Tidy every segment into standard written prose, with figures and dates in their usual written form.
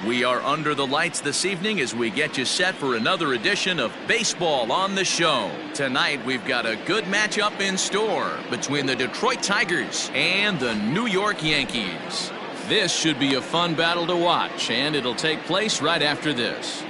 We are under the lights this evening as we get you set for another edition of Baseball on the Show. Tonight we've got a good matchup in store between the Detroit Tigers and the New York Yankees. This should be a fun battle to watch, and it'll take place right after this.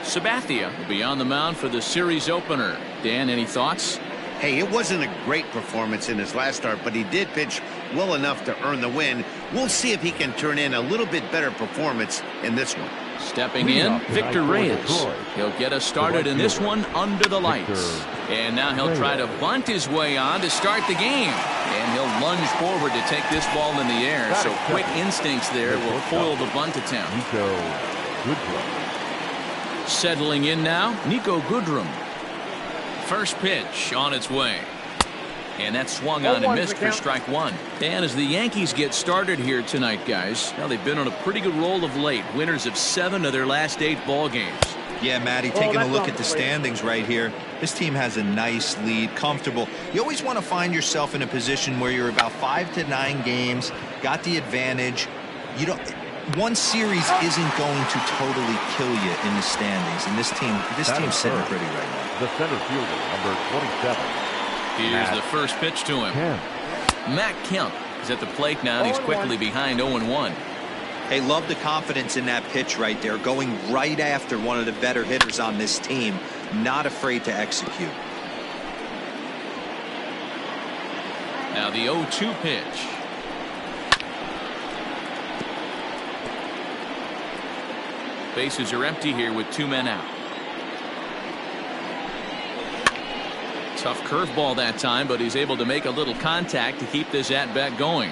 Sabathia will be on the mound for the series opener. Dan, any thoughts? Hey, it wasn't a great performance in his last start, but he did pitch well enough to earn the win. We'll see if he can turn in a little bit better performance in this one. Stepping in, Victor Reyes. He'll get us started in this one under the lights. And now he'll try to bunt his way on to start the game. And he'll lunge forward to take this ball in the air. So quick instincts there will foil the bunt attempt. Settling in now, Niko Goodrum. First pitch on its way. And that swung on and missed for strike one. And as the Yankees get started here tonight, guys, now they've been on a pretty good roll of late. Winners of 7 of their last 8 ball games. Yeah, Matty, taking a look at the standings right here. This team has a nice lead, comfortable. You always want to find yourself in a position where you're about 5 to 9 games, got the advantage. You don't. One series isn't going to totally kill you in the standings, and this team's sitting pretty right now. The center fielder, number 27. Here's the first pitch to him. Matt Kemp is at the plate now, and he's quickly behind 0-1. Hey, love the confidence in that pitch right there, going right after one of the better hitters on this team, not afraid to execute. Now the 0-2 pitch. Bases are empty here with 2 men out. Tough curveball that time, but he's able to make a little contact to keep this at-bat going.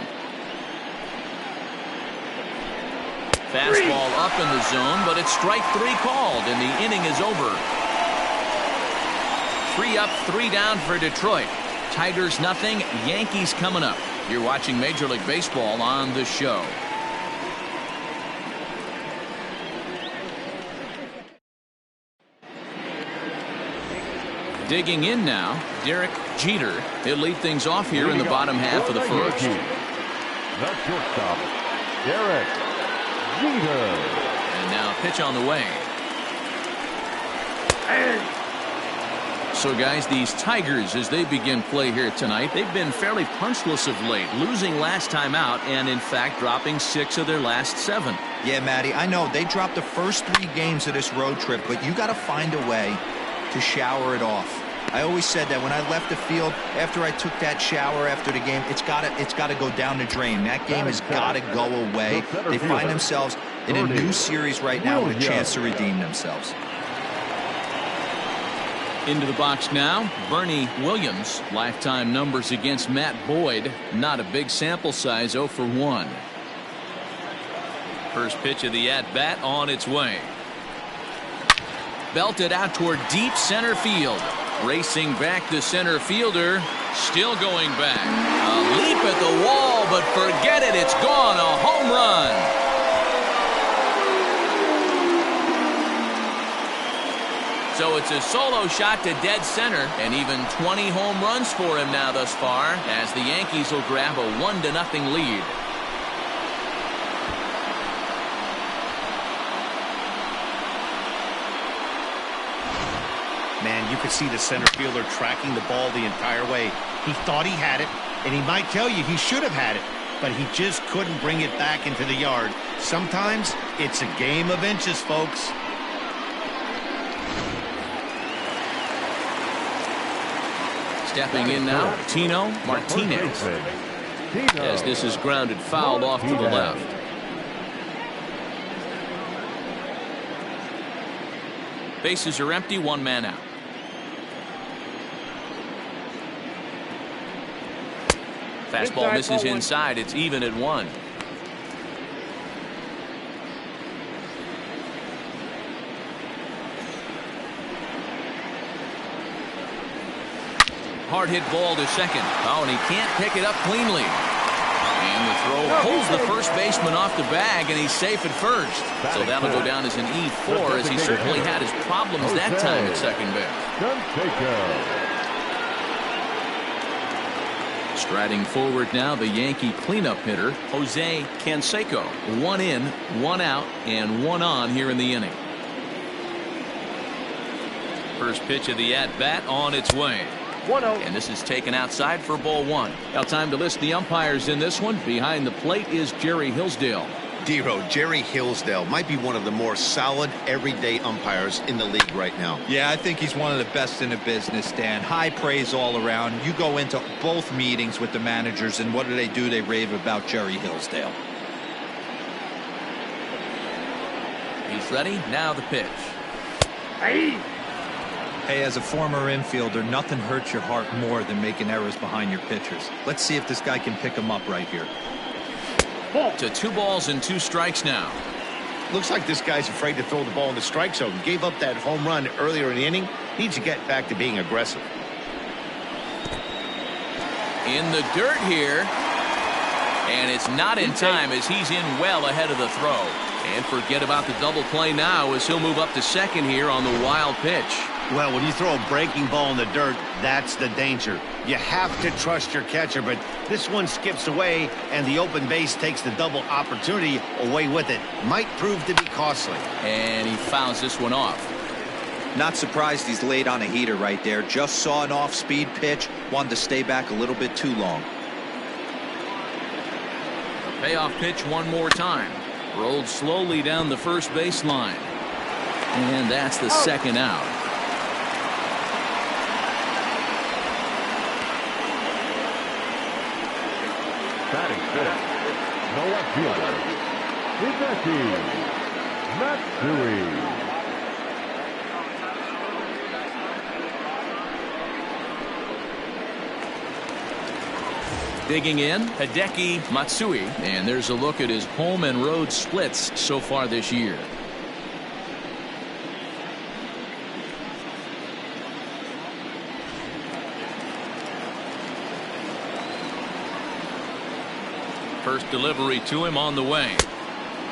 Fastball up in the zone, but it's strike 3 called, and the inning is over. 3 up, 3 down for Detroit. Tigers nothing, Yankees coming up. You're watching Major League Baseball on the Show. Digging in now, Derek Jeter. He'll lead things off here in the bottom half of the first. The shortstop, Derek Jeter. And now a pitch on the way. So guys, these Tigers, as they begin play here tonight, they've been fairly punchless of late, losing last time out and in fact dropping 6 of their last 7. Yeah, Matty, I know they dropped the first 3 games of this road trip, but you got to find a way to shower it off. I always said that when I left the field after I took that shower after the game, it's got to go down the drain. That game has got to go away. They find themselves in a new series right now with a chance to redeem themselves. Into the box now, Bernie Williams. Lifetime numbers against Matt Boyd. Not a big sample size, 0 for 1. First pitch of the at-bat on its way. Belted out toward deep center field. Racing back the center fielder. Still going back. A leap at the wall, but forget it. It's gone. A home run. So it's a solo shot to dead center, and even 20 home runs for him now thus far, as the Yankees will grab a 1-0 lead. Man, you could see the center fielder tracking the ball the entire way. He thought he had it, and he might tell you he should have had it, but he just couldn't bring it back into the yard. Sometimes it's a game of inches, folks. Stepping in now, Tino Martinez. As this is grounded fouled off to the left. Bases are empty, 1 man out. Fastball misses inside. It's even at 1. Hard hit ball to second. Oh, and he can't pick it up cleanly. And the throw pulls the first baseman off the bag, and he's safe at first. So that'll go down as an E4, as he certainly had his problems that time at second base. Striding forward now, the Yankee cleanup hitter, Jose Canseco. 1 in, 1 out, and 1 on here in the inning. First pitch of the at-bat on its way. 1-0. And this is taken outside for ball 1. Now time to list the umpires in this one. Behind the plate is Jerry Hillsdale. D-Row, Jerry Hillsdale might be one of the more solid everyday umpires in the league right now. Yeah, I think he's one of the best in the business, Dan. High praise all around. You go into both meetings with the managers, and what do? They rave about Jerry Hillsdale. He's ready. Now the pitch. Hey, as a former infielder, nothing hurts your heart more than making errors behind your pitchers. Let's see if this guy can pick them up right here. To 2 balls and 2 strikes now. Looks like this guy's afraid to throw the ball in the strike zone. Gave up that home run earlier in the inning. Needs to get back to being aggressive. In the dirt here. And it's not in time as he's in well ahead of the throw. And forget about the double play now as he'll move up to second here on the wild pitch. Well, when you throw a breaking ball in the dirt, that's the danger. You have to trust your catcher, but this one skips away, and the open base takes the double opportunity away with it. Might prove to be costly. And he fouls this one off. Not surprised he's laid on a heater right there. Just saw an off-speed pitch. Wanted to stay back a little bit too long. Payoff pitch one more time. Rolled slowly down the first baseline. And that's the second out. Batting fifth, no left fielder, Hideki Matsui. Digging in, Hideki Matsui. And there's a look at his home and road splits so far this year. First delivery to him on the way.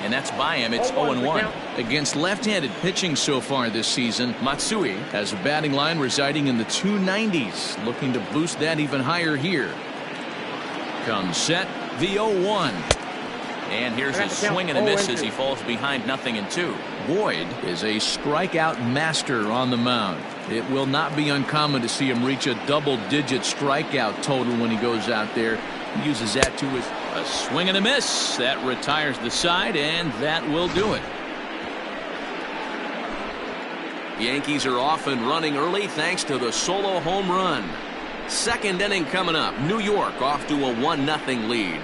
And that's by him. It's 0-1. Against left-handed pitching so far this season, Matsui has a batting line residing in the 290s. Looking to boost that even higher here. Comes set, the 0-1. And here's a swing and a miss as he falls behind 0-2. Boyd is a strikeout master on the mound. It will not be uncommon to see him reach a double-digit strikeout total when he goes out there. He uses that to his a swing and a miss. That retires the side, and that will do it. The Yankees are off and running early thanks to the solo home run. Second inning coming up. New York off to a 1-0 lead.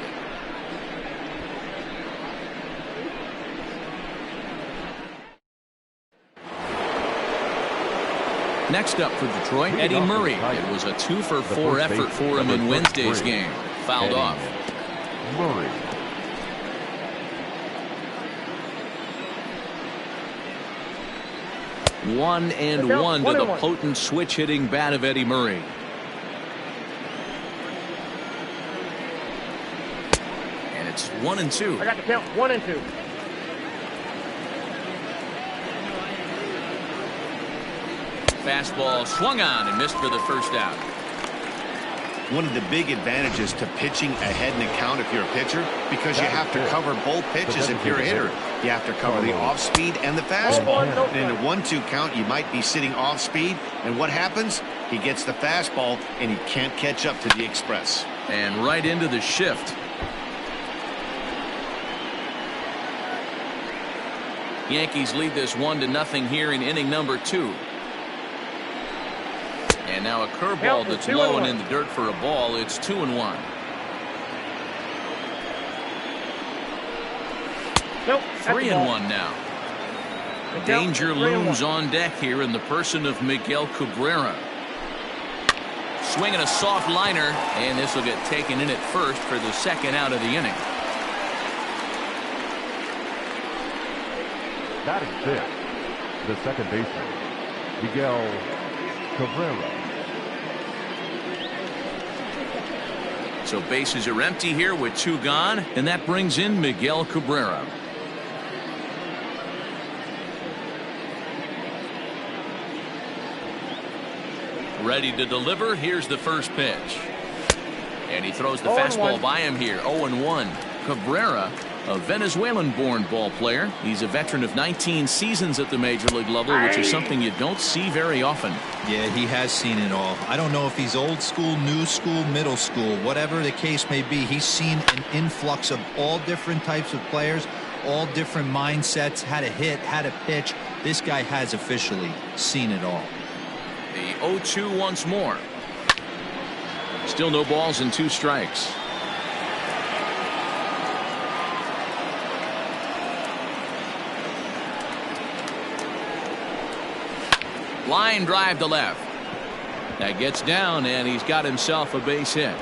Next up for Detroit, Eddie Murray. It was a 2-for-4 effort for him in Wednesday's game. Fouled off. Murray. One and one to the potent switch hitting bat of Eddie Murray. And it's 1-2. I got the count. 1-2. Fastball swung on and missed for the first out. One of the big advantages to pitching ahead in the count if you're a pitcher, because you have to cover both pitches if you're a hitter. You have to cover the off speed and the fastball. And in a 1-2 count, you might be sitting off speed, and what happens? He gets the fastball and he can't catch up to the express. And right into the shift. Yankees lead this 1-0 here in inning number 2. And now a curveball that's low and in the dirt for a ball. It's 2-1. Nope. 3-1 now. Danger looms on deck here in the person of Miguel Cabrera. Swinging a soft liner, and this will get taken in at first for the second out of the inning. Batting fifth, the second baseman, Miguel Cabrera. So bases are empty here with 2 gone, and that brings in Miguel Cabrera. Ready to deliver. Here's the first pitch. And he throws the 0-1. fastball by him here. 0-1. Cabrera, a Venezuelan-born ball player. He's a veteran of 19 seasons at the major league level, which is something you don't see very often. Yeah, he has seen it all. I don't know if he's old school, new school, middle school, whatever the case may be. He's seen an influx of all different types of players, all different mindsets, how to hit, how to pitch. This guy has officially seen it all. The 0-2 once more. Still no balls and 2 strikes. Line drive to left. That gets down, and he's got himself a base hit.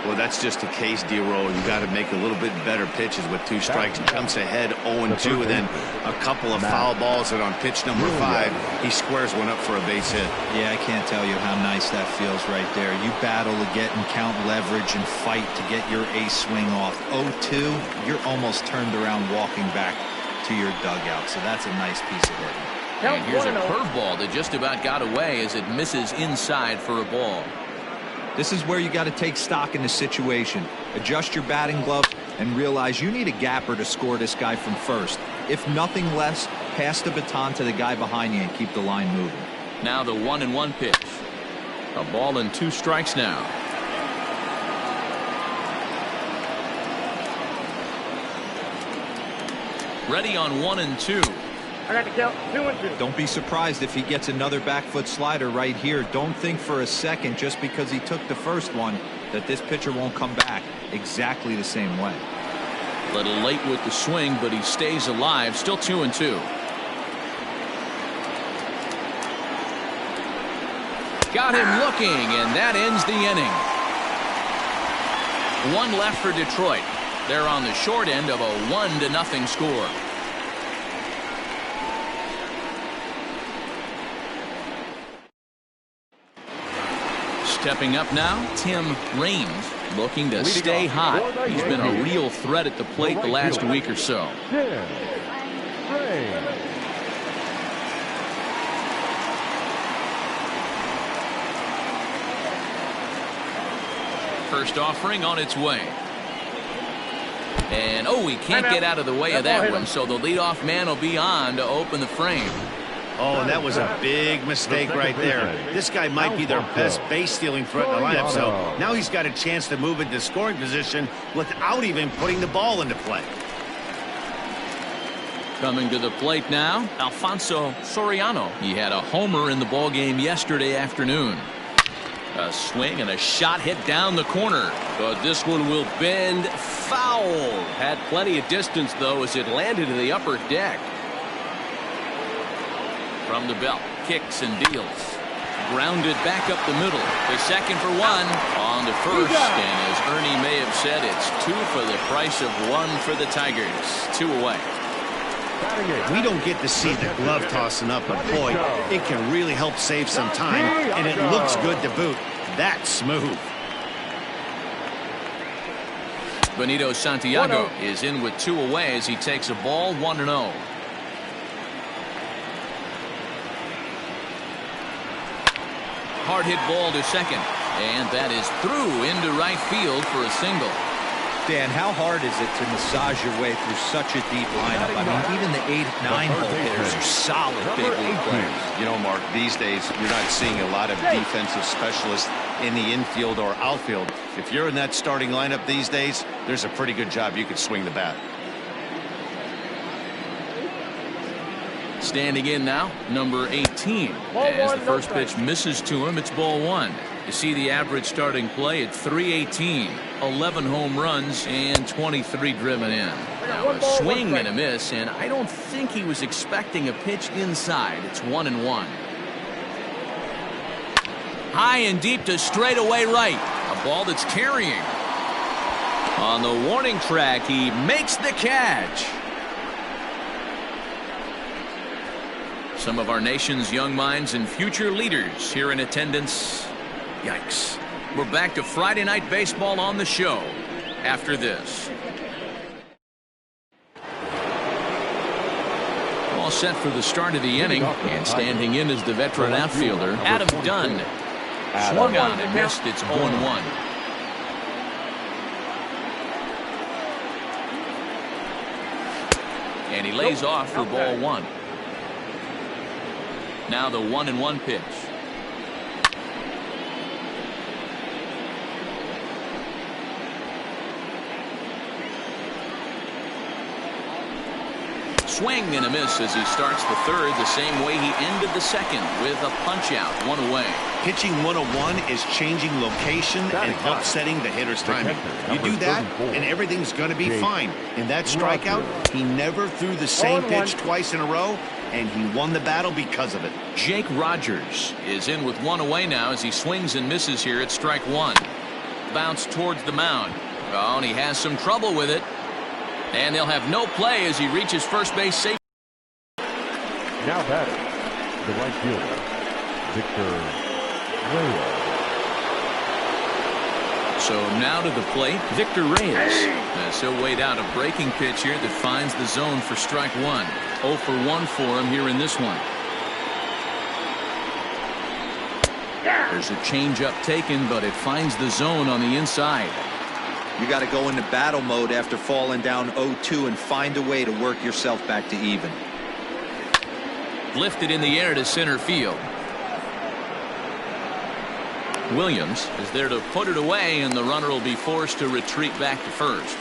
Well, that's just a case, D-Roll. You got to make a little bit better pitches with 2 strikes. He comes ahead 0-2, and then a couple of foul balls, and on pitch number 5, he squares one up for a base hit. Yeah, I can't tell you how nice that feels right there. You battle to get and count leverage and fight to get your ace swing off. 0-2, you're almost turned around walking back to your dugout, so that's a nice piece of hitting. And here's a curveball that just about got away as it misses inside for a ball. This is where you got to take stock in the situation. Adjust your batting gloves and realize you need a gapper to score this guy from first. If nothing less, pass the baton to the guy behind you and keep the line moving. Now the 1-1 pitch. A ball and 2 strikes now. Ready on 1-2. I got to count 2-2. Don't be surprised if he gets another back foot slider right here. Don't think for a second just because he took the first one that this pitcher won't come back exactly the same way. A little late with the swing, but he stays alive. Still 2-2. Got him looking, and that ends the inning. 1 left for Detroit. They're on the short end of a 1-0 score. Stepping up now, Tim Raines, looking to stay hot. He's been a real threat at the plate the last week or so. First offering on its way. And he can't get out of the way of that one, so the leadoff man will be on to open the frame. Oh, and that was a big mistake right there. This guy might be their best base-stealing threat in the lineup, so now he's got a chance to move into scoring position without even putting the ball into play. Coming to the plate now, Alfonso Soriano. He had a homer in the ballgame yesterday afternoon. A swing and a shot hit down the corner, but this one will bend foul. Had plenty of distance, though, as it landed in the upper deck. From the belt, kicks and deals. Grounded back up the middle. The second for 1 on to first, and as Ernie may have said, it's 2 for the price of 1 for the Tigers. 2 away. We don't get to see the glove tossing up, but boy, it can really help save some time, and it looks good to boot. That's smooth. Benito Santiago is in with 2 away as he takes a ball 1-0. Hard hit ball to second, and that is through into right field for a single. Dan, how hard is it to massage your way through such a deep lineup? I mean, even the 8, 9 hole hitters are solid big league players. You know, Mark, these days you're not seeing a lot of defensive specialists in the infield or outfield. If you're in that starting lineup these days, there's a pretty good job you could swing the bat. Standing in now, number 18. As the first pitch misses to him, it's ball 1. You see the average starting play at 318. 11 home runs and 23 driven in. Now a swing and a miss, and I don't think he was expecting a pitch inside. It's 1-1. High and deep to straightaway right. A ball that's carrying. On the warning track, he makes the catch. Some of our nation's young minds and future leaders here in attendance. Yikes. We're back to Friday Night Baseball on the show after this. All set for the start of the inning, and standing in is the veteran outfielder, Adam Dunn. Swung on and missed. It's 0-1. And he lays off for ball 1. Now the 1-1 pitch. Swing and a miss as he starts the third the same way he ended the second, with a punch out, 1 away. Pitching 101 is changing location and upsetting the hitter's timing. You do that and everything's going to be fine. In that strikeout, he never threw the same pitch twice in a row, and he won the battle because of it. Jake Rogers is in with 1 away now as he swings and misses here at strike 1. Bounce towards the mound. Oh, and he has some trouble with it. And they'll have no play as he reaches first base safe. Now batting, the right fielder, Victor Reyes. So now to the plate, Victor Reyes. As he'll wait out a breaking pitch here that finds the zone for strike 1. 0 for 1 for him here in this one. There's a changeup taken, but it finds the zone on the inside. You got to go into battle mode after falling down 0-2 and find a way to work yourself back to even. Lifted in the air to center field. Williams is there to put it away, and the runner will be forced to retreat back to first.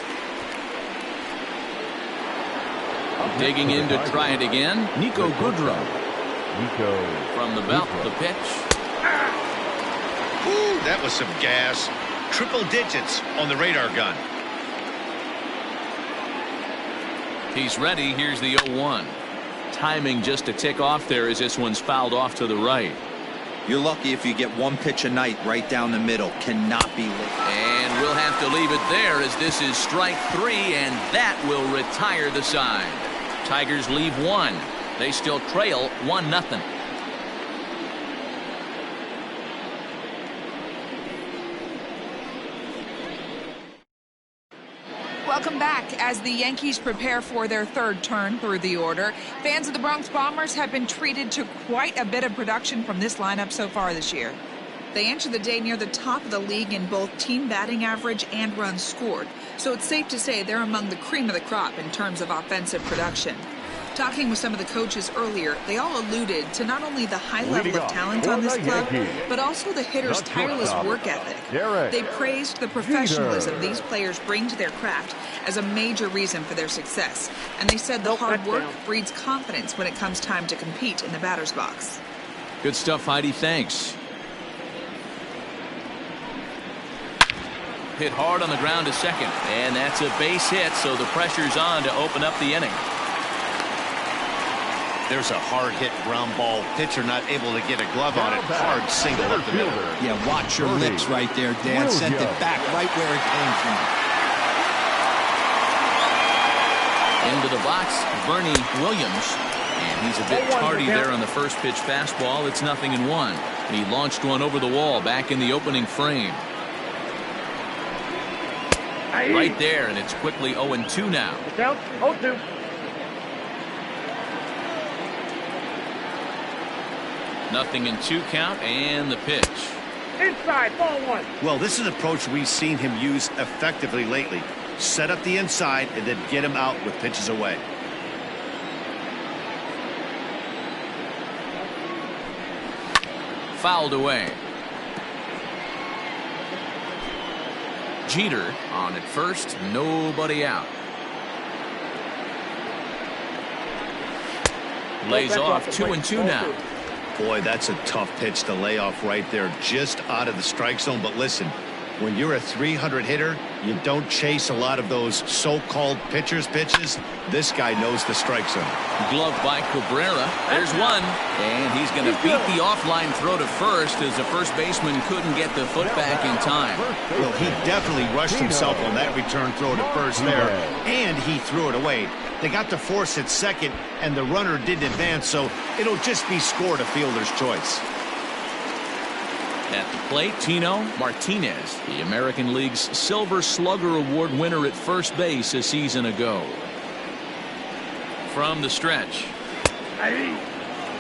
Digging in to try it again, Nico Goodrow. From the belt, the pitch. Ooh, that was some gas. Triple digits on the radar gun. He's ready. Here's the 0-1. Timing just a tick off there as this one's fouled off to the right. You're lucky if you get 1 pitch a night right down the middle. Cannot be late. And we'll have to leave it there as this is strike 3, and that will retire the side. Tigers leave 1. They still trail 1-0. Welcome back. As the Yankees prepare for their third turn through the order, fans of the Bronx Bombers have been treated to quite a bit of production from this lineup so far this year. They enter the day near the top of the league in both team batting average and runs scored, so it's safe to say they're among the cream of the crop in terms of offensive production. Talking with some of the coaches earlier, they all alluded to not only the high level of talent on this club, but also the hitters' tireless work ethic. They praised the professionalism these players bring to their craft as a major reason for their success, and they said the hard work breeds confidence when it comes time to compete in the batter's box. Good stuff, Heidi. Thanks. Hit hard on the ground to second, and that's a base hit, so the pressure's on to open up the inning. There's a hard hit ground ball. Pitcher not able to get a glove on it. Hard single up the middle. Yeah, watch your lips right there, Dan. Sent it back right where it came from. Into the box, Bernie Williams. And he's a bit tardy there on the first pitch fastball. It's 0-1. He launched one over the wall back in the opening frame. Right there, and it's quickly 0-2 now. Count 0-2. Nothing in 2 count, and the pitch. Inside, ball 1. Well, this is an approach we've seen him use effectively lately. Set up the inside and then get him out with pitches away. Fouled away. Jeter on at first, nobody out. Lays off 2-2 now. Boy, that's a tough pitch to lay off right there, just out of the strike zone. But listen, when you're a 300 hitter, you don't chase a lot of those so-called pitcher's pitches. This guy knows the strike zone. Glove by Cabrera. There's one, and he's going to beat the offline throw to first as the first baseman couldn't get the foot back in time. Well, he definitely rushed himself on that return throw to first there, and he threw it away. They got to force at second, and the runner didn't advance, so it'll just be scored a fielder's choice. At the plate, Tino Martinez, the American League's Silver Slugger Award winner at first base a season ago. From the stretch.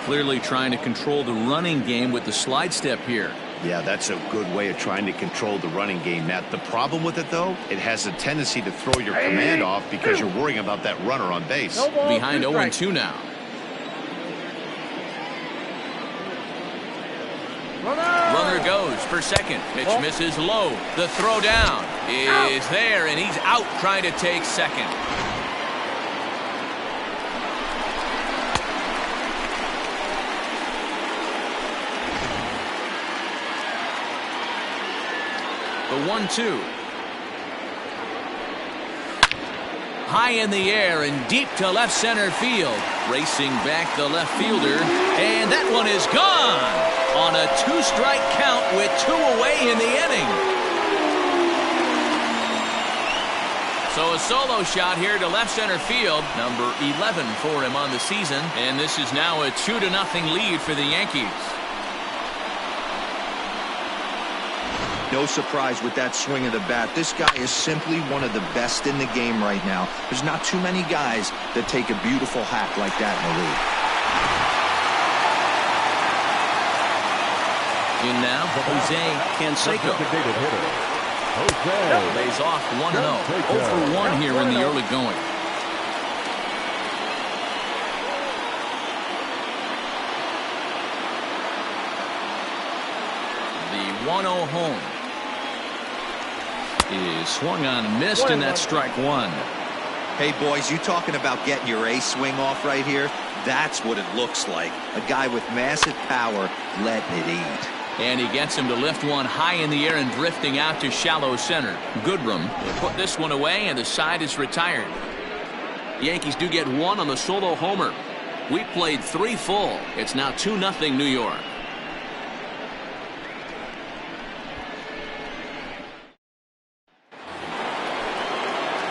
Clearly trying to control the running game with the slide step here. Yeah, that's a good way of trying to control the running game, Matt. The problem with it, though, it has a tendency to throw your command off because you're worrying about that runner on base. No ball, Behind 0-2 now. Runner goes for second. Pitch misses low. The throw down is there, and he's out trying to take second. The 1-2. High in the air and deep to left center field. Racing back the left fielder, and that one is gone on a 2-strike count with 2 away in the inning. So a solo shot here to left center field, number 11 for him on the season, and this is now a 2-0 lead for the Yankees. No surprise with that swing of the bat. This guy is simply one of the best in the game right now. There's not too many guys that take a beautiful hack like that in the league. In now, Jose Canseco. Lays off 1-0. 0 for 1 here in the early going. The 1-0 home is swung on and missed, and that's strike 1. Hey, boys, you talking about getting your A swing off right here? That's what it looks like. A guy with massive power letting it eat. And he gets him to lift one high in the air and drifting out to shallow center. Goodrum will put this one away, and the side is retired. The Yankees do get 1 on the solo homer. We played 3 full. It's now 2-0 New York.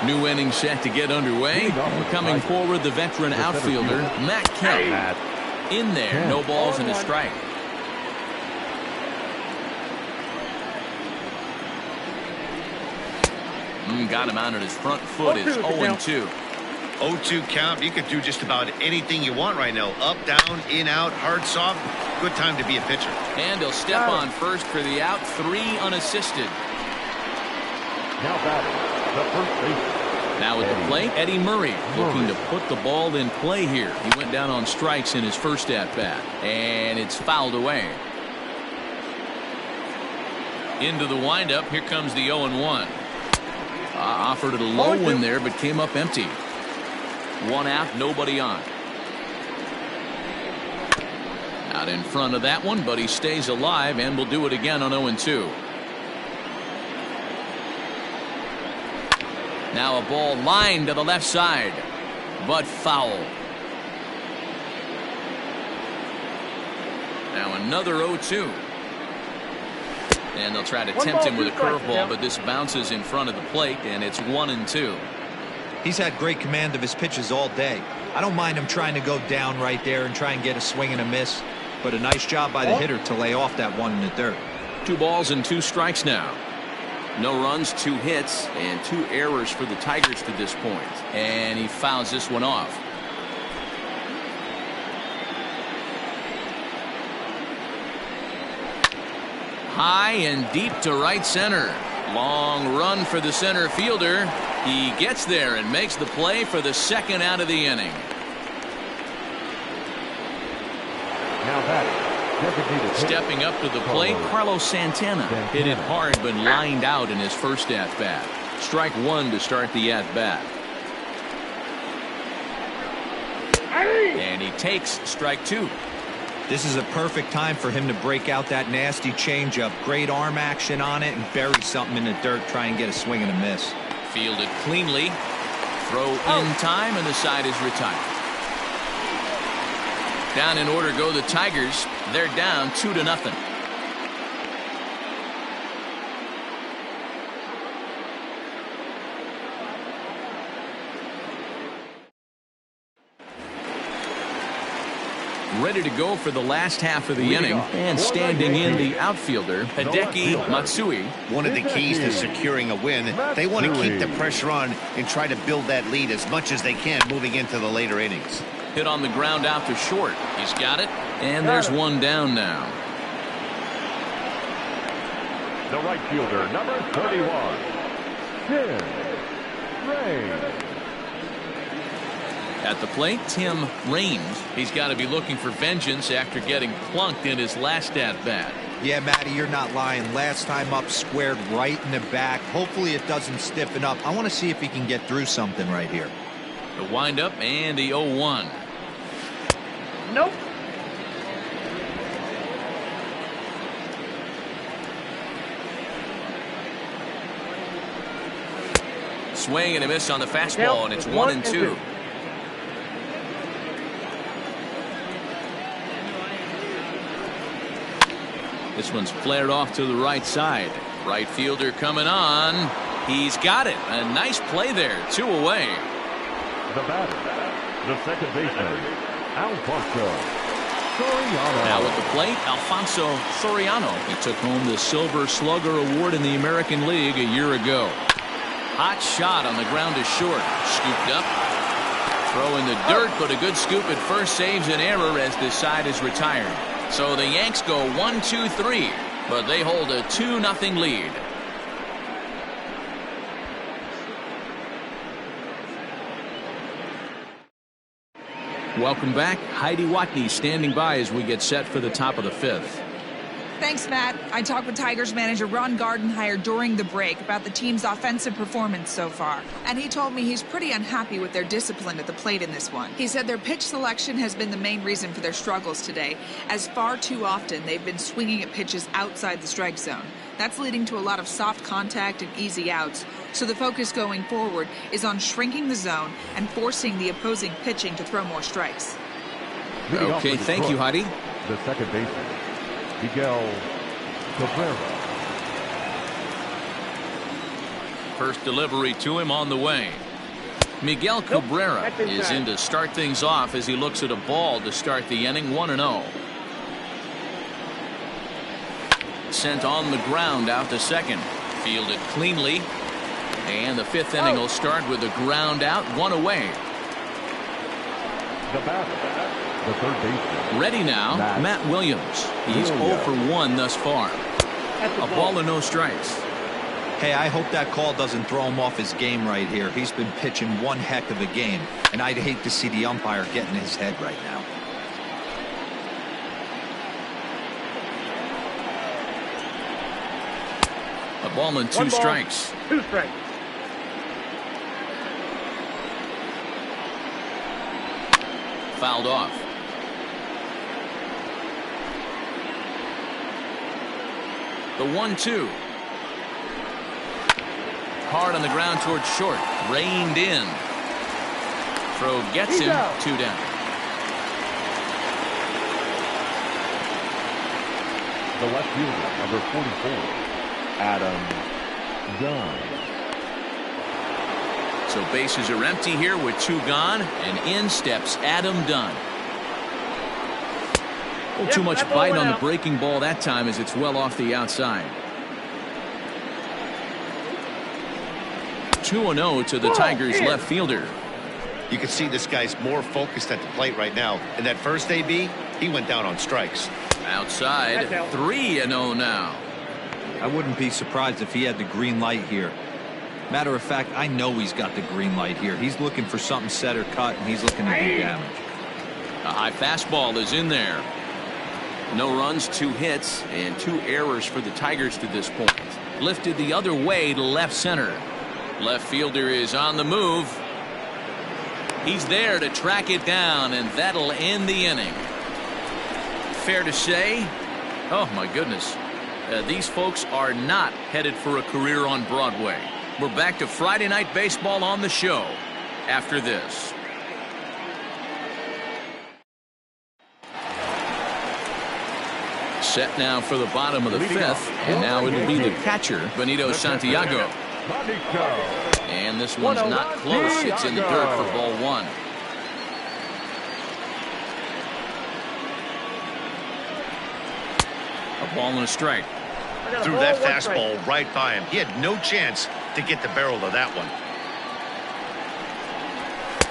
New inning set to get underway. Coming forward, the veteran outfielder, Matt Kemp. In there, no balls and a strike. Got him out on his front foot. It's 0-2. 0-2 count. You could do just about anything you want right now. Up, down, in, out, hard, soft. Good time to be a pitcher. And he'll step on first for the out. 3 unassisted. Now batting, the first baseman. Now at the plate, Eddie Murray looking to put the ball in play here. He went down on strikes in his first at-bat, and it's fouled away. Into the windup. Here comes the 0-1. Offered it a low one there, but came up empty. 1 out, nobody on. Out in front of that one, but he stays alive and will do it again on 0-2. Now a ball lined to the left side, but foul. Now another 0-2. And they'll try to tempt him with a curveball, but this bounces in front of the plate, and it's 1-2. He's had great command of his pitches all day. I don't mind him trying to go down right there and try and get a swing and a miss, but a nice job by the hitter to lay off that one in the dirt. 2 balls and 2 strikes now. No runs, 2 hits, and 2 errors for the Tigers to this point. And he fouls this one off. High and deep to right center. Long run for the center fielder. He gets there and makes the play for the 2nd out of the inning. Now batting, stepping up to the plate, Carlos Santana. Hit it hard but lined out in his first at-bat. Strike 1 to start the at-bat. And he takes strike 2. This is a perfect time for him to break out that nasty changeup. Great arm action on it and bury something in the dirt. Try and get a swing and a miss. Fielded cleanly. Throw in time, and the side is retired. Down in order go the Tigers. They're down 2-0. Ready to go for the last half of the inning, and standing in the outfielder, Hideki Matsui. One of the keys to securing a win, they want to keep the pressure on and try to build that lead as much as they can moving into the later innings. Hit on the ground out to short. He's got it, and there's one down now. The right fielder, number 31, Tim Raines. At the plate, Tim Raines. He's got to be looking for vengeance after getting plunked in his last at-bat. Yeah, Matty, you're not lying. Last time up, squared right in the back. Hopefully it doesn't stiffen up. I want to see if he can get through something right here. The windup and the 0-1. Nope. Swing and a miss on the fastball, and it's 1-2. This one's flared off to the right side. Right fielder coming on. He's got it. A nice play there. 2 away. The batter, the second baseman, Alfonso Soriano. Now at the plate, Alfonso Soriano. He took home the Silver Slugger Award in the American League a year ago. Hot shot on the ground is short. Scooped up. Throw in the dirt, but a good scoop at first saves an error as this side is retired. So the Yanks go 1-2-3, but they hold a 2-0 lead. Welcome back. Heidi Watney standing by as we get set for the top of the 5th. Thanks, Matt. I talked with Tigers manager Ron Gardenhire during the break about the team's offensive performance so far. And he told me he's pretty unhappy with their discipline at the plate in this one. He said their pitch selection has been the main reason for their struggles today, as far too often they've been swinging at pitches outside the strike zone. That's leading to a lot of soft contact and easy outs. So the focus going forward is on shrinking the zone and forcing the opposing pitching to throw more strikes. Okay, thank you, Heidi. The second baseman, Miguel Cabrera. First delivery to him on the way. Miguel Cabrera is in to start things off as he looks at a ball to start the inning. 1-0. Sent on the ground out to second. Fielded cleanly. And the 5th inning will start with a ground out, 1 away. The batter, the third baseman. Ready now, Matt Williams. He's 0 for 1 thus far. A ball and no strikes. Hey, I hope that call doesn't throw him off his game right here. He's been pitching one heck of a game, and I'd hate to see the umpire get in his head right now. A ball and 2 strikes. 2 strikes. Fouled off. The 1-2. Hard on the ground towards short. Reined in. Throw gets him. 2 down. The left fielder, number 44, Adam Dunn. So bases are empty here with 2 gone, and in steps Adam Dunn. Too much bite on the breaking ball that time as it's well off the outside. 2-0 to the Tigers left fielder. You can see this guy's more focused at the plate right now. In that first AB, he went down on strikes. Outside, 3-0 now. I wouldn't be surprised if he had the green light here. Matter of fact, I know he's got the green light here. He's looking for something set or cut, and he's looking to do damage. A high fastball is in there. No runs, 2 hits, and 2 errors for the Tigers to this point. Lifted the other way to left center. Left fielder is on the move. He's there to track it down, and that'll end the inning. Fair to say, oh my goodness, these folks are not headed for a career on Broadway. We're back to Friday Night Baseball on the show after this. Set now for the bottom of the 5th, and now it'll be the catcher, Benito Santiago. And this one's not close. It's in the dirt for ball 1. A ball and a strike. Threw that fastball right by him. He had no chance to get the barrel of that one.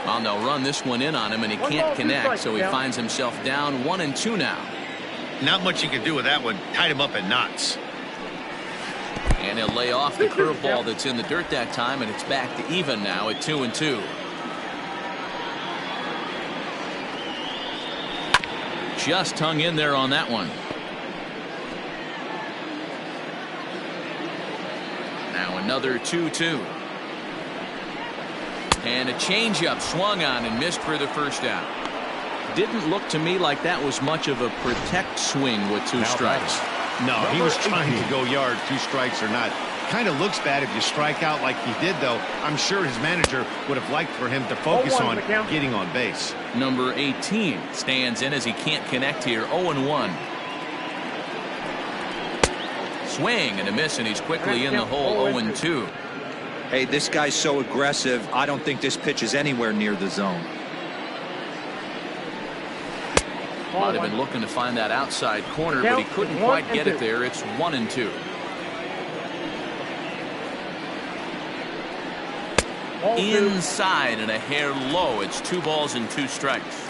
Well, they'll run this one in on him, and he can't connect, so he finds himself down 1-2 now. Not much you can do with that one. Tied him up in knots. And he'll lay off the curveball that's in the dirt that time, and it's back to even now at 2-2. Just hung in there on that one. Now another 2-2. And a changeup swung on and missed for the first out. Didn't look to me like that was much of a protect swing with 2 strikes. No, he was trying to go yard, 2 strikes or not. Kind of looks bad if you strike out like he did, though. I'm sure his manager would have liked for him to focus on getting on base. Number 18 stands in as he can't connect here. 0-1. Swing and a miss, and he's quickly in the hole. 0-2. Hey, this guy's so aggressive. I don't think this pitch is anywhere near the zone. Might have been looking to find that outside corner, but he couldn't quite get it there. It's 1-2. Inside and a hair low. It's 2 balls and 2 strikes.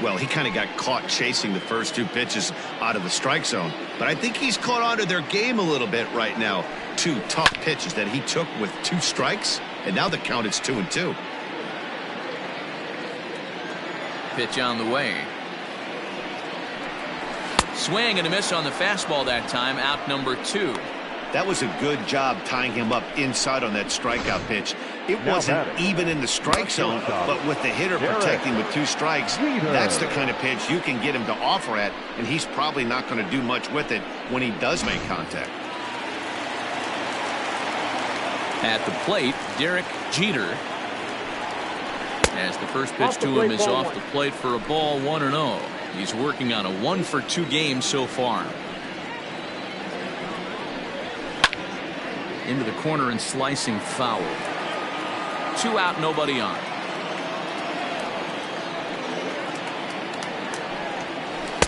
Well, he kind of got caught chasing the first 2 pitches out of the strike zone. But I think he's caught on to their game a little bit right now. 2 tough pitches that he took with 2 strikes, and now the count is 2-2. Pitch on the way. Swing and a miss on the fastball that time. Out number 2. That was a good job tying him up inside on that strikeout pitch. It wasn't even in the strike zone, but with the hitter protecting with 2 strikes, that's the kind of pitch you can get him to offer at, and he's probably not going to do much with it when he does make contact. At the plate, Derek Jeter. As the first pitch to him is off the plate for a ball. 1-0. He's working on a 1-for-2 game so far. Into the corner and slicing foul. 2 out, nobody on.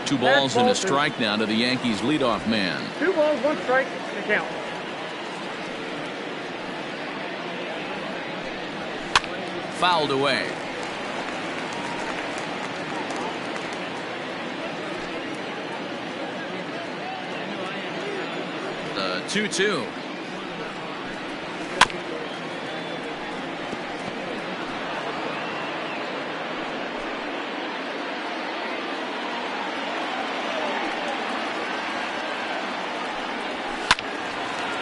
Two balls and a strike now to the Yankees leadoff man. 2 balls, 1 strike to count. Fouled away. The 2-2.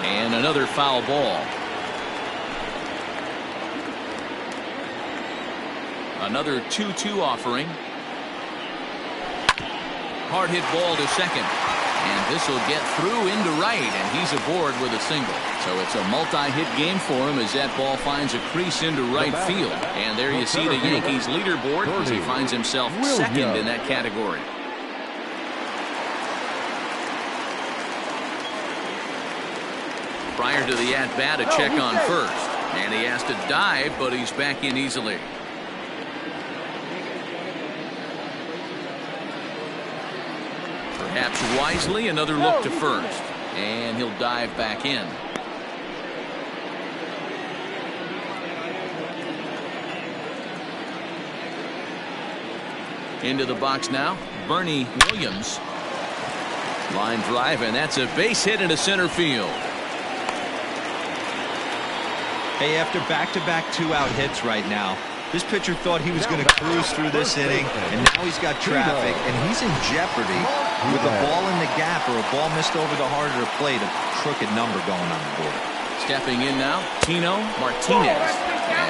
And another foul ball. Another 2-2 offering. Hard hit ball to second. And this will get through into right, and he's aboard with a single. So it's a multi-hit game for him as that ball finds a crease into right field. And there you see the Yankees leaderboard as he finds himself second in that category. Prior to the at-bat, a check on first. And he has to dive, but he's back in easily. Perhaps wisely, another look to first. And he'll dive back in. Into the box now, Bernie Williams. Line drive, and that's a base hit into center field. Hey, after back-to-back 2-out hits right now, this pitcher thought he was going to cruise through this inning, and now he's got traffic, and he's in jeopardy with a ball in the gap or a ball missed over the heart of the plate, a crooked number going on the board. Stepping in now, Tino Martinez,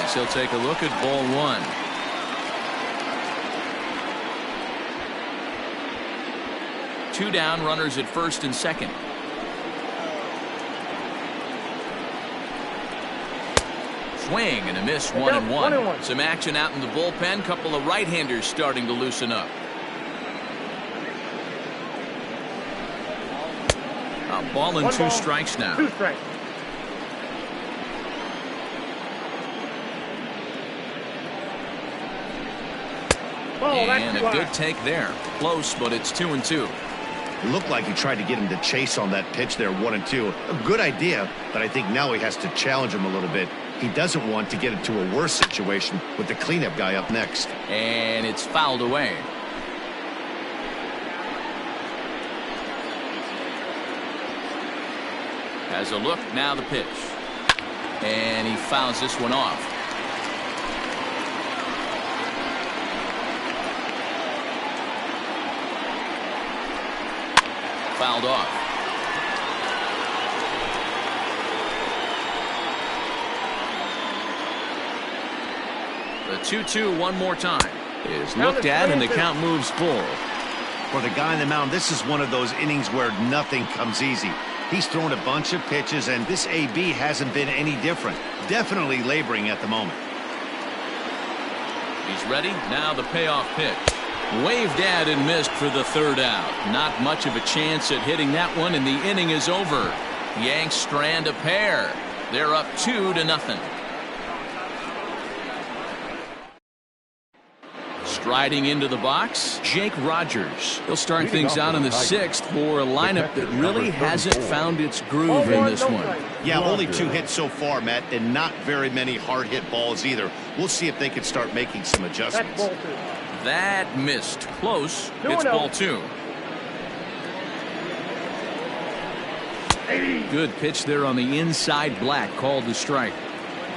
as he'll take a look at ball 1. Two down, runners at first and second. Swing and a miss. 1-1. Some action out in the bullpen. Couple of right-handers starting to loosen up. A ball and 2 strikes now. 2 strikes. And a good take there. Close, but it's 2-2. It looked like he tried to get him to chase on that pitch there, 1-2. A good idea, but I think now he has to challenge him a little bit. He doesn't want to get into a worse situation with the cleanup guy up next. And it's fouled away. Has a look, now the pitch. And he fouls this one off. Fouled off. The 2-2 one more time is looked at, and the count moves full. For the guy on the mound, this is one of those innings where nothing comes easy. He's thrown a bunch of pitches, and this AB hasn't been any different. Definitely laboring at the moment. He's ready. Now the payoff pitch. Waved at and missed for the third out. Not much of a chance at hitting that one, and the inning is over. Yanks strand a pair. They're up 2-0. Striding into the box, Jake Rogers. He'll start things out in the 6th for a lineup that really hasn't found its groove in this one. Yeah, only 2 hits so far, Matt, and not very many hard hit balls either. We'll see if they can start making some adjustments. That missed. Close. It's ball 2. Good pitch there on the inside, Black called the strike.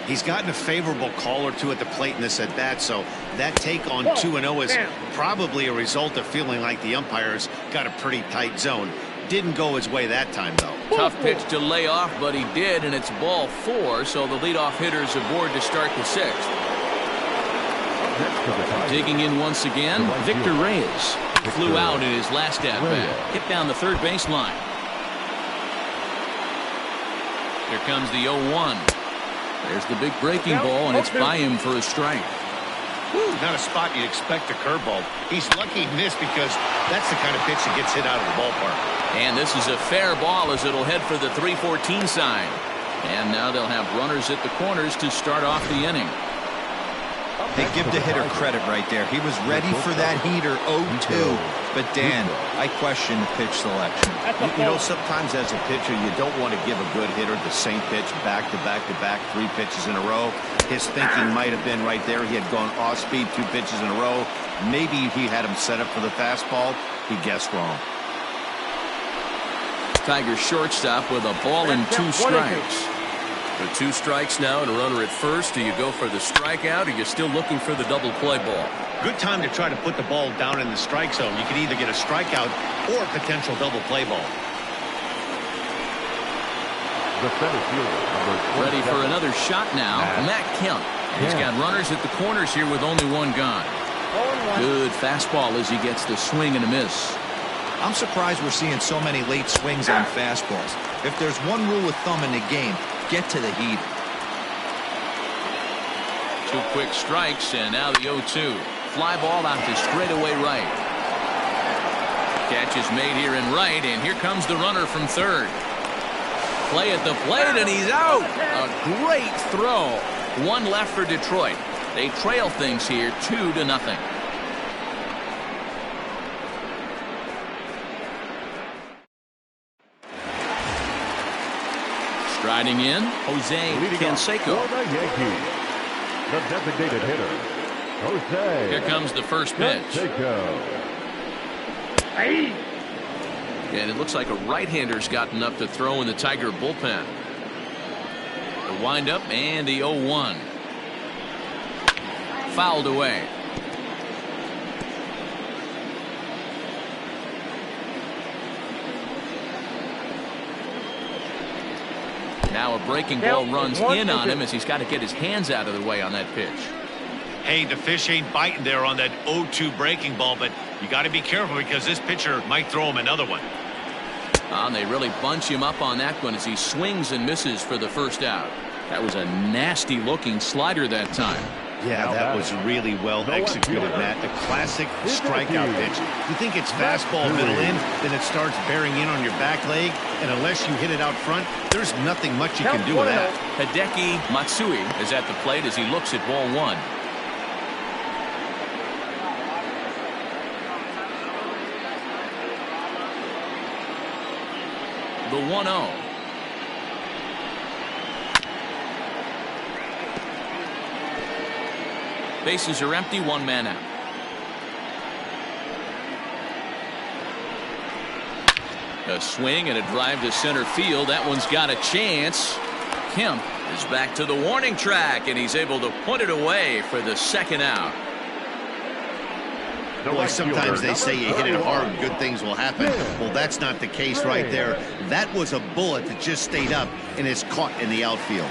He's gotten a favorable call or two at the plate in this at-bat, so that take on 2-0 is probably a result of feeling like the umpires got a pretty tight zone. Didn't go his way that time, though. Tough pitch to lay off, but he did, and it's ball 4, so the leadoff hitter's aboard to start the 6th. Digging in once again, Victor Reyes. Flew out in his last at-bat. Hit down the third baseline. Here comes the 0-1. There's the big breaking ball, and it's by him for a strike. Not a spot you'd expect a curveball. He's lucky he missed because that's the kind of pitch that gets hit out of the ballpark. And this is a fair ball as it'll head for the 3-14 sign. And now they'll have runners at the corners to start off the inning. They give the hitter credit right there. He was ready for that heater 0-2. But, Dan, I question the pitch selection. You know, sometimes as a pitcher, you don't want to give a good hitter the same pitch back to back to back, 3 pitches in a row. His thinking might have been right there. He had gone off speed 2 pitches in a row. Maybe he had him set up for the fastball. He guessed wrong. Tigers shortstop with a ball and 2 strikes. With 2 strikes now and a runner at first, do you go for the strikeout, or you're still looking for the double play ball? Good time to try to put the ball down in the strike zone. You can either get a strikeout or a potential double play ball. The center fielder, ready for another shot now, Matt Kemp. He's got runners at the corners here with only 1 gone. Good fastball as he gets the swing and a miss. I'm surprised we're seeing so many late swings on fastballs. If there's one rule of thumb in the game, get to the heat. 2 quick strikes, and now the 0-2. Fly ball out to straightaway right. Catch is made here in right, and here comes the runner from third. Play at the plate, and he's out. A great throw. 1 left for Detroit. They trail things here 2-0. Striding in, Jose Canseco. For the Yankees, the designated hitter, Jose. Here comes the first pitch. Canseco. And it looks like a right-hander's gotten up to throw in the Tiger bullpen. The windup and the 0-1. Fouled away. Now a breaking ball runs in on him as he's got to get his hands out of the way on that pitch. Hey, the fish ain't biting there on that 0-2 breaking ball, but you got to be careful because this pitcher might throw him another one. And they really bunch him up on that one as he swings and misses for the first out. That was a nasty looking slider that time. Yeah, that was really well executed, Matt. A classic strikeout pitch. You think it's fastball middle in, then it starts bearing in on your back leg, and unless you hit it out front, there's nothing much you can do with that. Hideki Matsui is at the plate as he looks at ball 1. The 1-0. Bases are empty, 1 man out. A swing and a drive to center field. That one's got a chance. Kemp is back to the warning track, and he's able to put it away for the second out. Boy, sometimes they say you hit it hard, good things will happen. Well, that's not the case right there. That was a bullet that just stayed up and is caught in the outfield.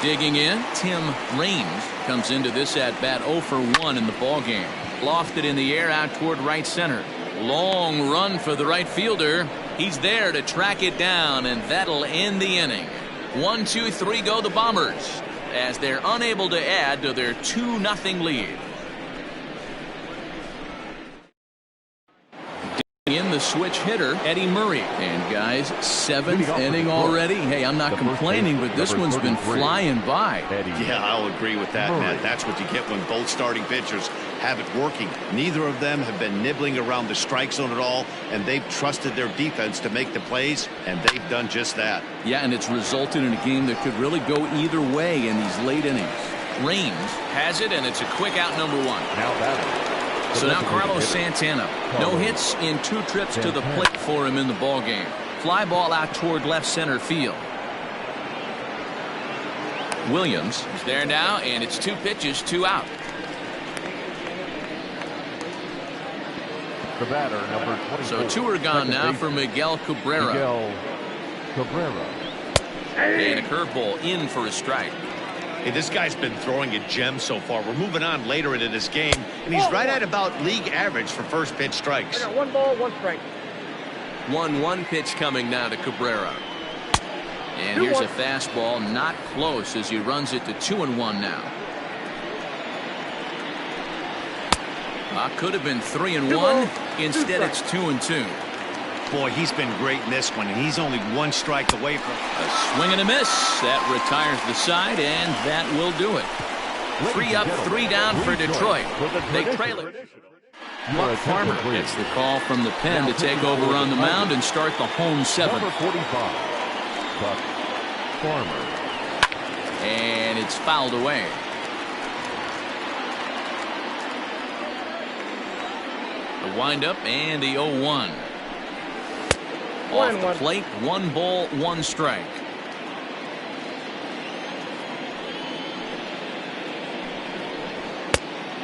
Digging in, Tim Raines comes into this at bat 0 for 1 in the ball game. Lofted in the air out toward right center. Long run for the right fielder. He's there to track it down, and that'll end the inning. 1, 2, 3 go the Bombers as they're unable to add to their 2-0 lead. In the switch hitter, Eddie Murray. And guys, 7th inning already. Hey, I'm not complaining, but this one's been flying by. Yeah, I'll agree with that, Matt. That's what you get when both starting pitchers have it working. Neither of them have been nibbling around the strike zone at all, and they've trusted their defense to make the plays, and they've done just that. Yeah, and it's resulted in a game that could really go either way in these late innings. Raines has it, and it's a quick out, number 1. Now batting. So now Carlos Santana. No hits in 2 trips to the plate for him in the ball game. Fly ball out toward left center field. Williams is there now, and it's 2 pitches, 2 out. The batter, number 24. So 2 are gone now for Miguel Cabrera. And a curveball in for a strike. Hey, this guy's been throwing a gem so far. We're moving on later into this game, and he's right at about league average for first pitch strikes. I got 1 ball, 1 strike. 1-1 pitch coming now to Cabrera. And here's a fastball, not close, as he runs it to 2-1 now. Could have been 3-1. Instead, it's 2-2. Boy, he's been great in this one, and he's only 1 strike away from a swing and a miss. That retires the side, and that will do it. 3 up, 3 down for Detroit. They trail it. Buck Farmer gets the call from the pen to take over on the mound and start the home 7th. Number 45, Buck Farmer. And it's fouled away. The windup and the 0-1. Off the plate, 1 ball, 1 strike.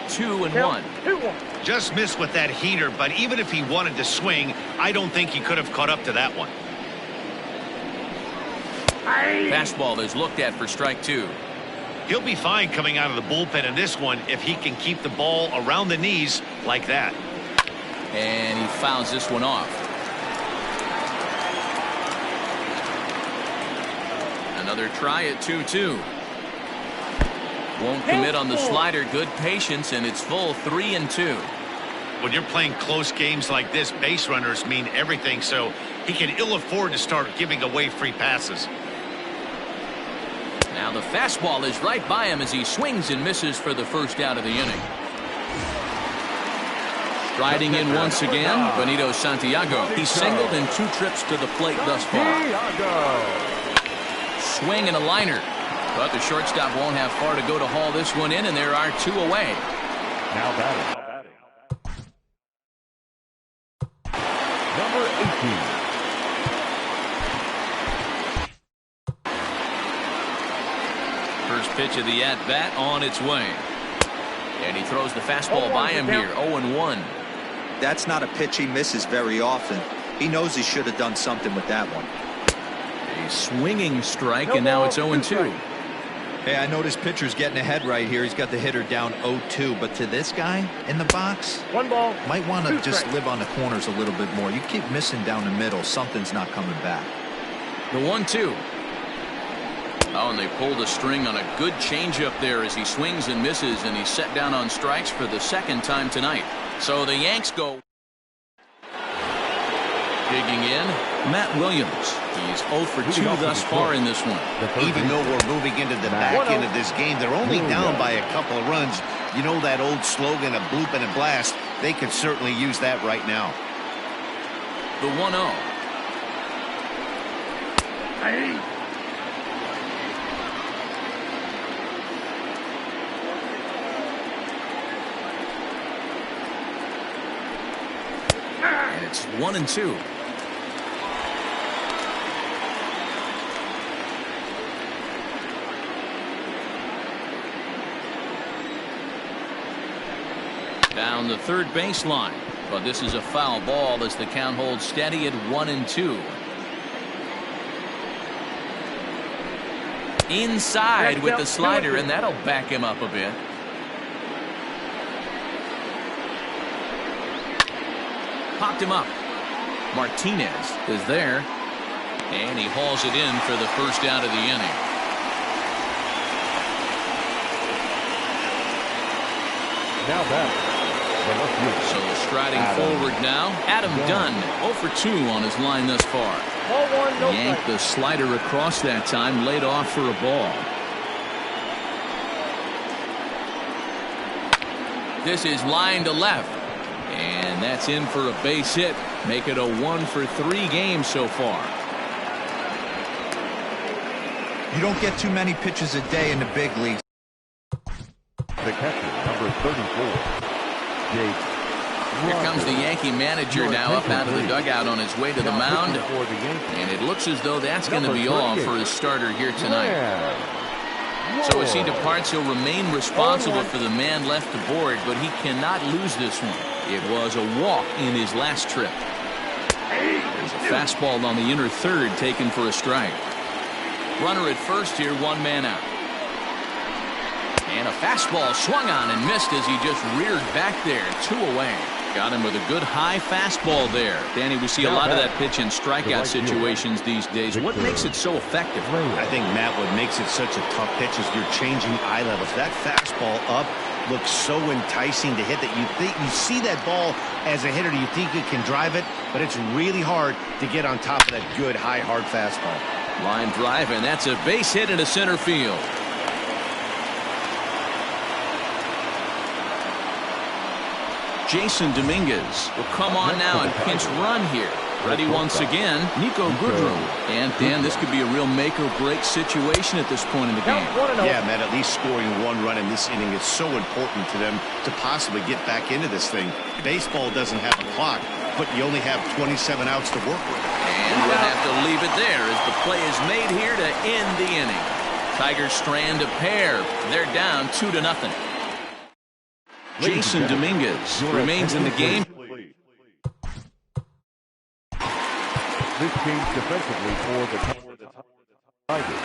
Two and 1. Just missed with that heater, but even if he wanted to swing, I don't think he could have caught up to that one. Fastball is looked at for strike 2. He'll be fine coming out of the bullpen in this one if he can keep the ball around the knees like that. And he fouls this one off. Another try at 2-2. Won't commit on the slider. Good patience, and it's full 3-2. When you're playing close games like this, base runners mean everything, so he can ill afford to start giving away free passes. Now the fastball is right by him as he swings and misses for the first out of the inning. Striding in once again, Benito Santiago. He's singled in 2 trips to the plate thus far. Swing and a liner. But the shortstop won't have far to go to haul this one in, and there are 2 away. Now batting. Number 18. First pitch of the at-bat on its way. And he throws the fastball by him here. 0-1. That's not a pitch he misses very often. He knows he should have done something with that one. A swinging strike, and now it's 0-2. Hey, I know this pitcher's getting ahead right here. He's got the hitter down 0-2, but to this guy in the box, 1 ball, might want to just strikes. live on the corners a little bit more. You keep missing down the middle, something's not coming back. The 1-2. Oh, and they pulled a string on a good changeup there as he swings and misses, and he's set down on strikes for the 2nd time tonight. So the Yanks go. Digging in, Matt Williams. He's 0 for 2 thus far in this one. Even though we're moving into the back end of this game, they're only down by a couple of runs. You know that old slogan, a bloop and a blast. They could certainly use that right now. The 1-0. And It's 1-2. Down the third baseline, but this is a foul ball as the count holds steady at 1-2. Inside with the slider, and that'll back him up a bit. Popped him up. Martinez is there, and he hauls it in for the first out of the inning. Now back. So striding forward now, Adam Dunn, 0 for 2 on his line thus far. Yanked the slider across that time, laid off for a ball. This is line to left, and that's in for a base hit. Make it a 1 for 3 game so far. You don't get too many pitches a day in the big leagues. The catcher, number 34. Here comes the Yankee manager now up out of the dugout on his way to the mound. And it looks as though that's going to be all for his starter here tonight. So as he departs, he'll remain responsible for the man left to board, but he cannot lose this one. It was a walk in his last trip. There's a fastball on the inner third taken for a strike. Runner at first here, 1 man out. And a fastball swung on and missed as he just reared back there. 2 away. Got him with a good high fastball there. Danny, we see a lot of that pitch in strikeout situations these days. What makes it so effective? I think, Matt, what makes it such a tough pitch is you're changing eye levels. That fastball up looks so enticing to hit that you see that ball as a hitter, you think you can drive it, but it's really hard to get on top of that good high hard fastball. Line drive, and that's a base hit into center field. Jason Dominguez will come on now and pinch run here. Ready once again, Nico Goodrum. And Dan, this could be a real make or break situation at this point in the game. Yeah, man, at least scoring 1 run in this inning is so important to them to possibly get back into this thing. Baseball doesn't have a clock, but you only have 27 outs to work with. And we'll have to leave it there as the play is made here to end the inning. Tigers strand a pair. They're down 2-0. Jason Dominguez remains in the game. This change defensively for the Tigers.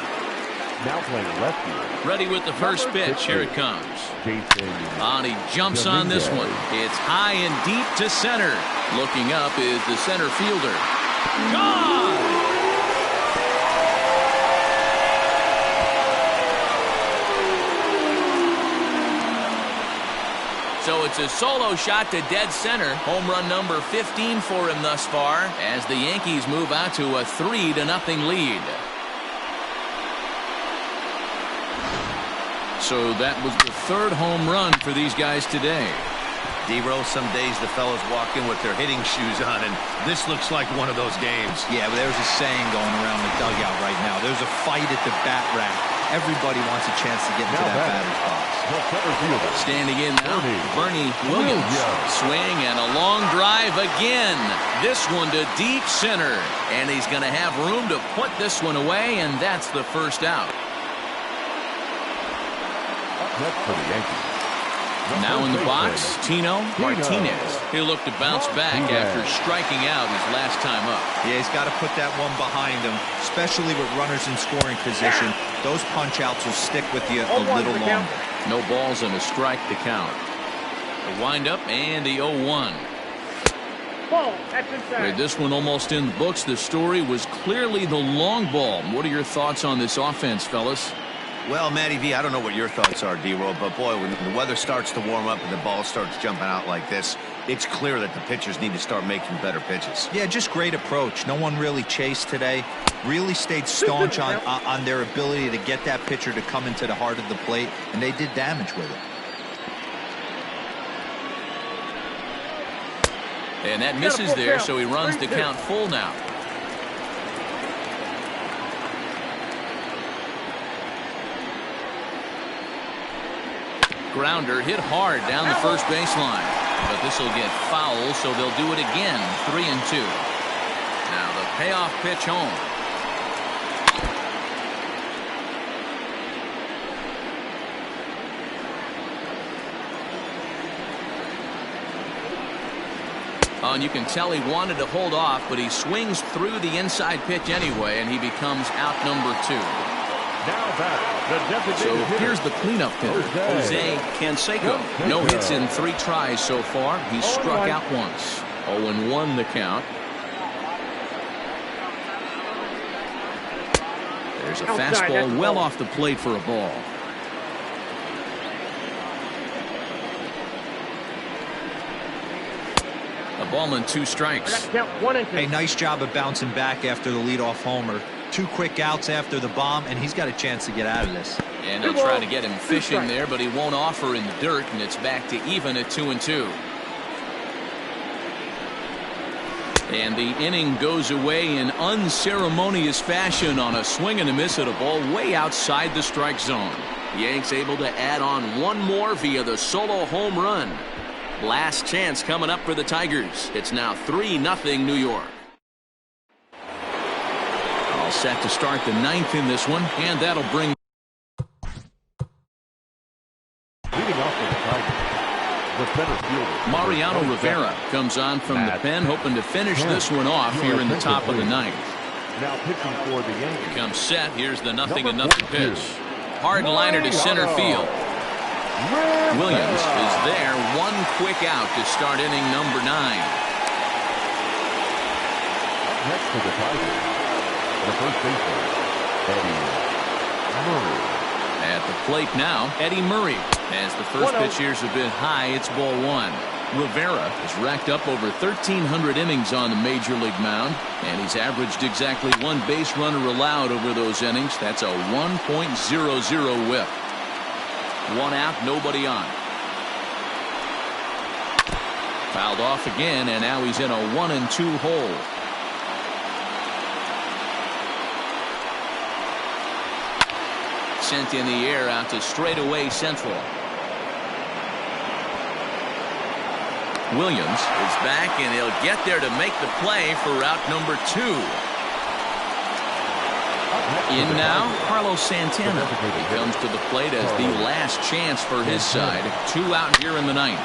Now playing left field. Ready with the first pitch. Here it comes. Jason. And he jumps on this one. It's high and deep to center. Looking up is the center fielder. Gone! So it's a solo shot to dead center. Home run number 15 for him thus far as the Yankees move out to a 3-0 lead. So that was the 3rd home run for these guys today. D-Roll, some days the fellas walk in with their hitting shoes on, and this looks like one of those games. Yeah, but there's a saying going around the dugout right now. There's a fight at the bat rack. Everybody wants a chance to get into that batter's box. Standing in now, Bernie Williams. Swing and a long drive again. This one to deep center. And he's going to have room to put this one away, and that's the first out. That's for the Yankees. Now in the box, Tino Martinez. He'll look to bounce back after striking out his last time up. Yeah, he's got to put that one behind him, especially with runners in scoring position. Those punch-outs will stick with you a little longer. No balls and a strike to count. The windup and the 0-1. With this one almost in the books, the story was clearly the long ball. What are your thoughts on this offense, fellas? Well, Matty V, I don't know what your thoughts are, D-Roll, but boy, when the weather starts to warm up and the ball starts jumping out like this, it's clear that the pitchers need to start making better pitches. Yeah, just great approach. No one really chased today. Really stayed staunch on their ability to get that pitcher to come into the heart of the plate, and they did damage with it. And that misses there, so he runs the count full now. Grounder hit hard down the first baseline. But this will get foul, so they'll do it again. 3-2. Now the payoff pitch home. Oh, and you can tell he wanted to hold off, but he swings through the inside pitch anyway, and he becomes out number 2. Now back, the so here's the cleanup hitter, Jose Canseco. No hits in 3 tries so far. He's struck out once. 0-1 the count. There's a fastball well off the plate for a ball. A ball and 2 strikes. Hey, nice job of bouncing back after the leadoff homer. 2 quick outs after the bomb, and he's got a chance to get out of this. And they'll try to get him fishing there, but he won't offer in the dirt, and it's back to even at 2-2. And the inning goes away in unceremonious fashion on a swing and a miss at a ball way outside the strike zone. Yanks able to add on 1 more via the solo home run. Last chance coming up for the Tigers. It's now 3-0 New York. All set to start the 9th in this one, and that'll bring leading off for the Tigers, the center fielder Mariano Rivera comes on from the pen, hoping to finish this one off here in the top of the 9th. Now pitching for the Yankees. Comes set. Here's the 0-0 pitch. Hard liner to center field. Williams is there. 1 quick out to start inning number 9. Next for the Tigers, the first baseman, Eddie Murray. At the plate now, Eddie Murray. As the first pitch here's a bit high, it's ball 1. Rivera has racked up over 1,300 innings on the major league mound, and he's averaged exactly 1 base runner allowed over those innings. That's a 1.00 whip. 1 out, nobody on. Fouled off again, and now he's in a 1-2 hole. Sent in the air out to straightaway central. Williams is back, and he'll get there to make the play for route number 2. In now, Carlos Santana. He comes to the plate as the last chance for his side. 2 out here in the 9th.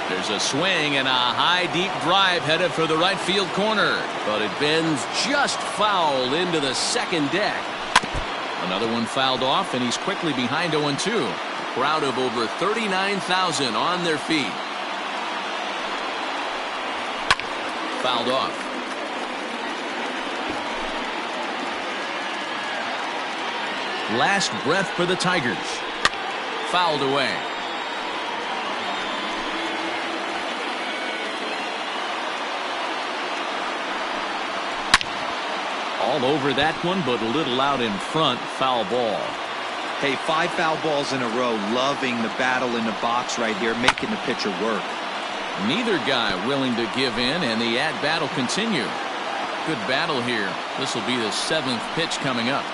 There's a swing and a high deep drive headed for the right field corner, but it bends just foul into the second deck. Another one fouled off, and he's quickly behind 0-2. A crowd of over 39,000 on their feet. Fouled off. Last breath for the Tigers. Fouled away. All over that one, but a little out in front. Foul ball. Hey, 5 foul balls in a row. Loving the battle in the box right here, making the pitcher work. Neither guy willing to give in, and the at-bat will continue. Good battle here. This will be the 7th pitch coming up.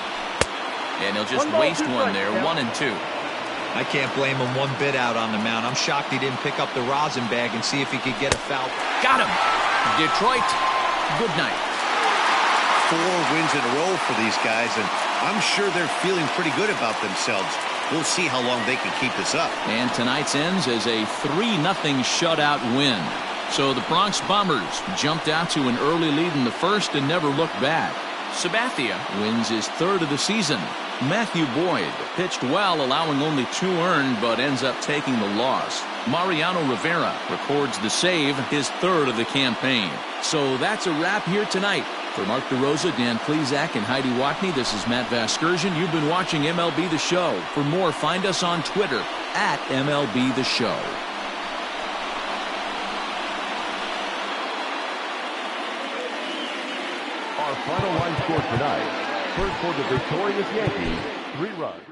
And he'll just waste one there. 1-2. I can't blame him one bit out on the mound. I'm shocked he didn't pick up the rosin bag and see if he could get a foul. Got him. Detroit, good night. 4 wins in a row for these guys, and I'm sure they're feeling pretty good about themselves. We'll see how long they can keep this up. And tonight's ends as a 3-0 shutout win. So the Bronx Bombers jumped out to an early lead in the first and never looked back. Sabathia wins his 3rd of the season. Matthew Boyd pitched well, allowing only 2 earned, but ends up taking the loss. Mariano Rivera records the save, his 3rd of the campaign. So that's a wrap here tonight. For Mark DeRosa, Dan Plezak, and Heidi Watney, this is Matt Vasgersian. You've been watching MLB The Show. For more, find us on Twitter at MLB The Show. Our final line score tonight. First for the victorious Yankees, 3 runs.